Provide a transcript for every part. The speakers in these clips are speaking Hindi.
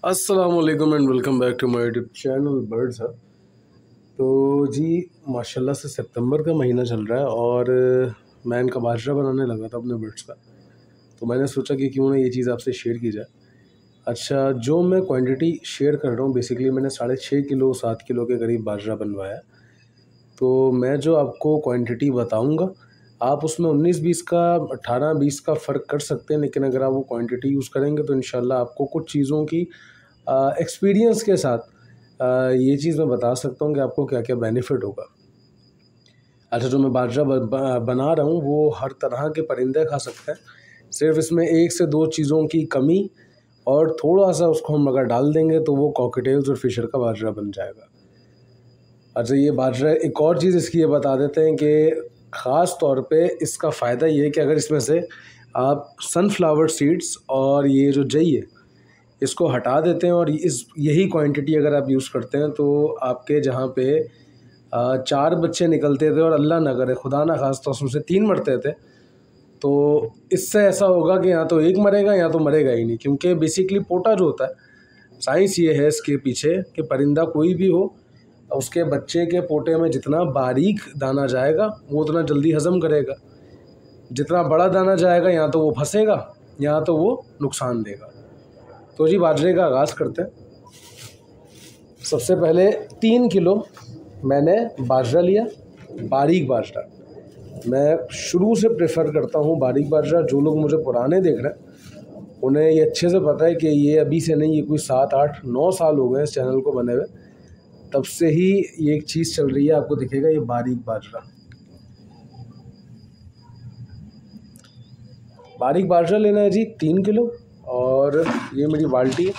अस्सलामुअलैकुम and welcome back to my YouTube channel Birds Hub. तो जी माशाल्लाह से सितंबर का महीना चल रहा है और मैं इनका बाजरा बनाने लगा था अपने बर्ड्स का। तो मैंने सोचा कि क्यों ना ये चीज़ आपसे शेयर की जाए। अच्छा, जो मैं क्वांटिटी शेयर कर रहा हूँ बेसिकली मैंने 6.5 किलो 7 किलो के करीब बाजरा बनवाया। तो मैं जो आपको क्वांटिटी बताऊँगा आप उसमें 19-20 का 18-20 का फ़र्क कर सकते हैं, लेकिन अगर आप वो क्वांटिटी यूज़ करेंगे तो इंशाल्लाह आपको कुछ चीज़ों की एक्सपीरियंस के साथ ये चीज़ मैं बता सकता हूँ कि आपको क्या क्या बेनिफिट होगा। अच्छा, जो मैं बाजरा बना रहा हूँ वो हर तरह के परिंदे खा सकते हैं, सिर्फ इसमें 1 से 2 चीज़ों की कमी और थोड़ा सा उसको हम अगर डाल देंगे तो वो कॉकटेल्स और फिशर का बाजरा बन जाएगा। अच्छा, ये बाजरा एक और चीज़ इसकी ये बता देते हैं कि ख़ास तौर पे इसका फ़ायदा ये है कि अगर इसमें से आप सनफ्लावर सीड्स और ये जो जई है इसको हटा देते हैं और यही क्वांटिटी अगर आप यूज़ करते हैं तो आपके जहाँ पे 4 बच्चे निकलते थे और अल्लाह ना करे खुदा ना खास्ता उसमें से 3 मरते थे, तो इससे ऐसा होगा कि या तो एक मरेगा या तो मरेगा ही नहीं। क्योंकि बेसिकली पोटा जो होता है, साइंस ये है इसके पीछे कि परिंदा कोई भी हो उसके बच्चे के पोटे में जितना बारीक दाना जाएगा वो उतना जल्दी हज़म करेगा। जितना बड़ा दाना जाएगा या तो वो फंसेगा या तो वो नुकसान देगा। तो जी बाजरे का आगाज़ करते हैं। सबसे पहले 3 किलो मैंने बाजरा लिया, बारीक बाजरा। मैं शुरू से प्रेफर करता हूँ बारीक बाजरा। जो लोग मुझे पुराने देख रहे हैं उन्हें ये अच्छे से पता है कि ये अभी से नहीं, ये कोई 7, 8, 9 साल हो गए इस चैनल को बने हुए, तब से ही ये एक चीज़ चल रही है। आपको दिखेगा ये बारीक बाजरा लेना है जी 3 किलो। और ये मेरी बाल्टी है,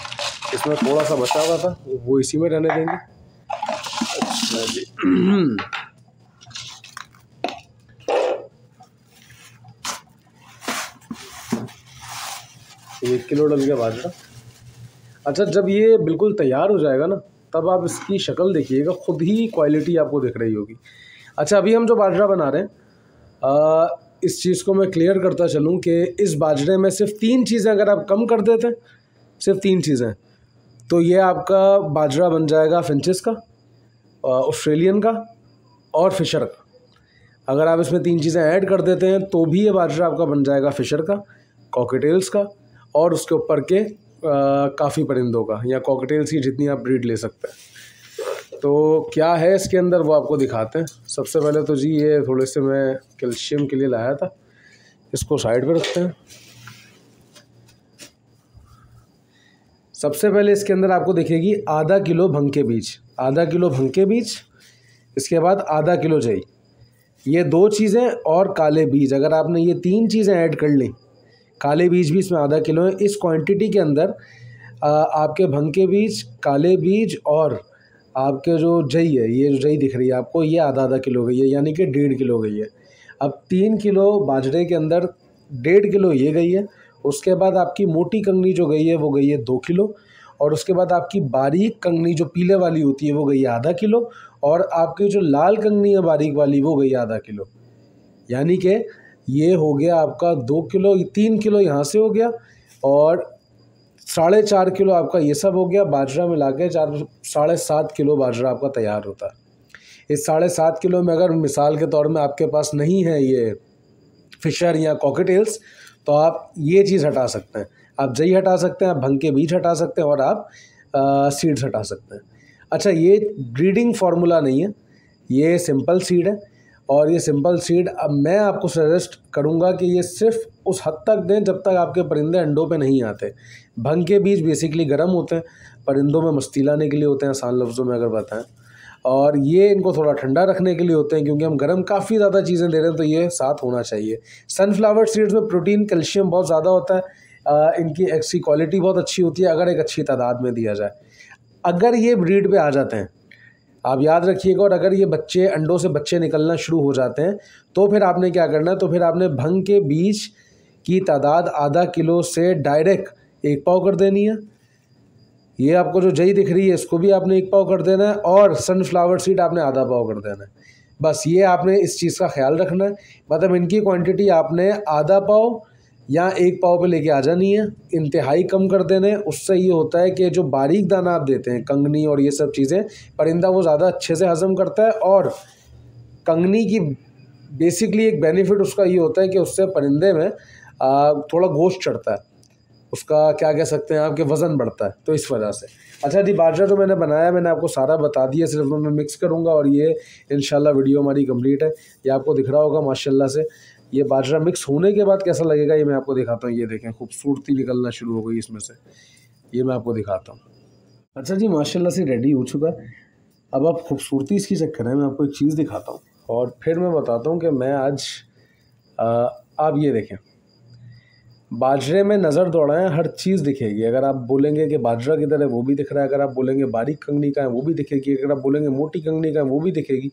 इसमें थोड़ा सा बचा हुआ था वो इसी में रहने देंगे। अच्छा जी 1 किलो डल गया बाजरा। अच्छा, जब ये बिल्कुल तैयार हो जाएगा ना तब आप इसकी शक्ल देखिएगा, खुद ही क्वालिटी आपको दिख रही होगी। अच्छा, अभी हम जो बाजरा बना रहे हैं इस चीज़ को मैं क्लियर करता चलूँ कि इस बाजरे में सिर्फ 3 चीज़ें अगर आप कम कर देते हैं, सिर्फ 3 चीज़ें, तो ये आपका बाजरा बन जाएगा फिंचेस का, ऑस्ट्रेलियन का और फिशर का। अगर आप इसमें 3 चीज़ें ऐड कर देते हैं तो भी ये बाजरा आपका बन जाएगा फिशर का, कॉकटेल्स का और उसके ऊपर के काफ़ी परिंदों का, या कॉकटेल्स की जितनी आप ब्रीड ले सकते हैं। तो क्या है इसके अंदर वो आपको दिखाते हैं। सबसे पहले तो जी ये थोड़े से मैं कैल्शियम के लिए लाया था, इसको साइड पे रखते हैं। सबसे पहले इसके अंदर आपको दिखेगी आधा किलो भंग के बीज, आधा किलो भंग के बीज, इसके बाद आधा किलो जई, ये 2 चीज़ें और काले बीज। अगर आपने ये 3 चीज़ें ऐड कर ली, काले बीज भी इसमें आधा किलो है। इस क्वांटिटी के अंदर आपके भंग के बीज, काले बीज और आपके जो जई है, ये जो जई दिख रही है आपको, ये आधा किलो गई है, यानी कि 1.5 किलो गई है। अब 3 किलो बाजरे के अंदर 1.5 किलो ये गई है। उसके बाद आपकी मोटी कंगनी जो गई है वो गई है 2 किलो, और उसके बाद आपकी बारीक कंगनी जो पीले वाली होती है वो गई है आधा किलो, और आपकी जो लाल कंगनी है बारीक वाली वो गई है आधा किलो। यानी कि ये हो गया आपका 2 किलो, 3 किलो यहाँ से हो गया और 4.5 किलो आपका ये सब हो गया। बाजरा मिला के 7.5 किलो बाजरा आपका तैयार होता है। इस 7.5 किलो में अगर मिसाल के तौर में आपके पास नहीं है ये फिशर या कॉकटेल्स, तो आप ये चीज़ हटा सकते हैं, आप जई हटा सकते हैं, आप भंग के बीज हटा सकते हैं और आप सीड्स हटा सकते हैं। अच्छा, ये ब्रीडिंग फार्मूला नहीं है, ये सिंपल सीड है। और ये सिंपल सीड अब मैं आपको सजेस्ट करूंगा कि ये सिर्फ उस हद तक दें जब तक आपके परिंदे अंडों पे नहीं आते। भंग के बीज बेसिकली गर्म होते हैं, परिंदों में मस्ती लाने के लिए होते हैं आसान लफ्ज़ों में अगर बताएं, और ये इनको थोड़ा ठंडा रखने के लिए होते हैं, क्योंकि हम गर्म काफ़ी ज़्यादा चीज़ें दे रहे हैं तो ये साथ होना चाहिए। सनफ्लावर सीड्स में प्रोटीन, कैल्शियम बहुत ज़्यादा होता है, इनकी एग्स की क्वालिटी बहुत अच्छी होती है अगर एक अच्छी तादाद में दिया जाए। अगर ये ब्रीड पे आ जाते हैं, आप याद रखिएगा, और अगर ये बच्चे अंडों से बच्चे निकलना शुरू हो जाते हैं तो फिर आपने क्या करना है, तो फिर आपने भंग के बीज की तादाद आधा किलो से डायरेक्ट 1 पाव कर देनी है। ये आपको जो जई दिख रही है इसको भी आपने 1 पाव कर देना है, और सनफ्लावर सीड आपने आधा पाव कर देना है। बस ये आपने इस चीज़ का ख्याल रखना है। मतलब इनकी क्वांटिटी आपने आधा पाव यहाँ एक पाव पे लेके आ जानी है, इंतहाई कम कर देने। उससे ये होता है कि जो बारीक दाना आप देते हैं, कंगनी और ये सब चीज़ें, परिंदा वो ज़्यादा अच्छे से हज़म करता है। और कंगनी की बेसिकली एक बेनिफिट उसका ये होता है कि उससे परिंदे में थोड़ा गोश्त चढ़ता है, उसका क्या कह सकते हैं आपके वज़न बढ़ता है, तो इस वजह से। अच्छा जी, बाजरा जो मैंने बनाया मैंने आपको सारा बता दिया, सिर्फ मैं मिक्स करूँगा और ये इंशाल्लाह वीडियो हमारी कंप्लीट है। ये आपको दिख रहा होगा माशाल्लाह से। ये बाजरा मिक्स होने के बाद कैसा लगेगा ये मैं आपको दिखाता हूँ। ये देखें, खूबसूरती निकलना शुरू हो गई इसमें से, ये मैं आपको दिखाता हूँ। अच्छा जी, माशाल्लाह से रेडी हो चुका है। अब आप खूबसूरती इसकी चेक करें, मैं आपको एक चीज़ दिखाता हूँ और फिर मैं बताता हूँ कि मैं आज आप ये देखें, बाजरे में नज़र दौड़ाएं, हर चीज़ दिखेगी। अगर आप बोलेंगे कि बाजरा किधर है वो भी दिख रहा है, अगर आप बोलेंगे बारीक कंगनी का है वो भी दिखेगी, अगर आप बोलेंगे मोटी कंगनी का है वो भी दिखेगी,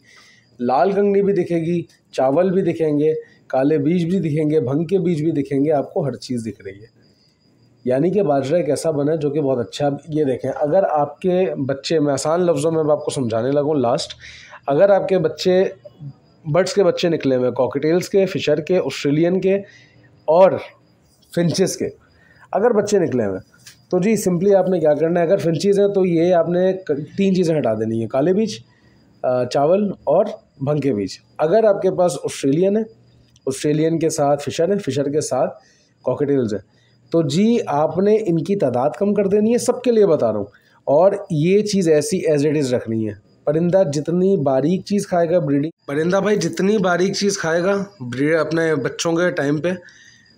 लाल कंगनी भी दिखेगी, चावल भी दिखेंगे, काले बीज भी दिखेंगे, भंग के बीज भी दिखेंगे, आपको हर चीज़ दिख रही है। यानी कि बाजरा एक ऐसा बना है जो कि बहुत अच्छा। ये देखें, अगर आपके बच्चे, मैं आसान लफ्ज़ों में आपको समझाने लगूँ लास्ट, अगर आपके बच्चे बर्ड्स के बच्चे निकले हुए, कॉकटेल्स के, फिशर के, ऑस्ट्रेलियन के और फिंचेस के अगर बच्चे निकले हुए, तो जी सिंपली आपने क्या करना है, अगर फिंचेस हैं तो ये आपने 3 चीज़ें हटा देनी है, काले बीज, चावल और भंग के बीज। अगर आपके पास ऑस्ट्रेलियन है, ऑस्ट्रेलियन के साथ फिशर है, फिशर के साथ कॉकटेल्स है, तो जी आपने इनकी तादाद कम कर देनी है, सबके लिए बता रहा हूँ। और ये चीज़ ऐसी एज इट इज़ रखनी है। परिंदा जितनी बारीक चीज़ खाएगा, ब्रीडिंग परिंदा भाई जितनी बारीक चीज़ खाएगा ब्रीड अपने बच्चों के टाइम पे,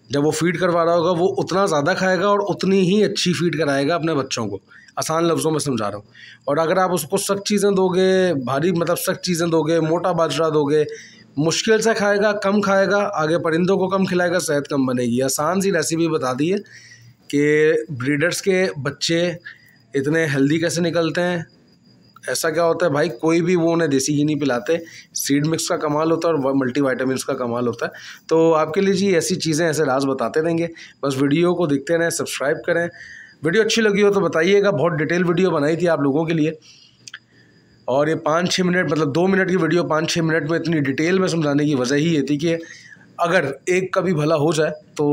जब वो फीड करवा रहा होगा, वो उतना ज़्यादा खाएगा और उतनी ही अच्छी फीड कराएगा अपने बच्चों को। आसान लफ्ज़ों में समझा रहा हूँ। और अगर आप उसको सख्त चीज़ें दोगे, भारी मतलब सख्त चीज़ें दोगे, मोटा बाजरा दोगे, मुश्किल से खाएगा, कम खाएगा, आगे परिंदों को कम खिलाएगा, सेहत कम बनेगी। आसान सी रेसिपी बता दी है कि ब्रीडर्स के बच्चे इतने हेल्दी कैसे निकलते हैं। ऐसा क्या होता है भाई, कोई भी वो उन्हें देसी घी नहीं पिलाते, सीड मिक्स का कमाल होता है और मल्टीविटामिन्स का कमाल होता है। तो आपके लिए जी ऐसी चीज़ें, ऐसे राज बताते रहेंगे। बस वीडियो को देखते रहें, सब्सक्राइब करें। वीडियो अच्छी लगी हो तो बताइएगा, बहुत डिटेल वीडियो बनाई थी आप लोगों के लिए। और ये 5-6 मिनट मतलब 2 मिनट की वीडियो 5-6 मिनट में इतनी डिटेल में समझाने की वजह ही ये थी कि अगर एक का भी भला हो जाए तो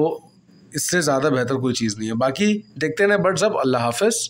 इससे ज़्यादा बेहतर कोई चीज़ नहीं है। बाकी देखते रहें बर्ड्स। अब अल्लाह हाफ़िज़।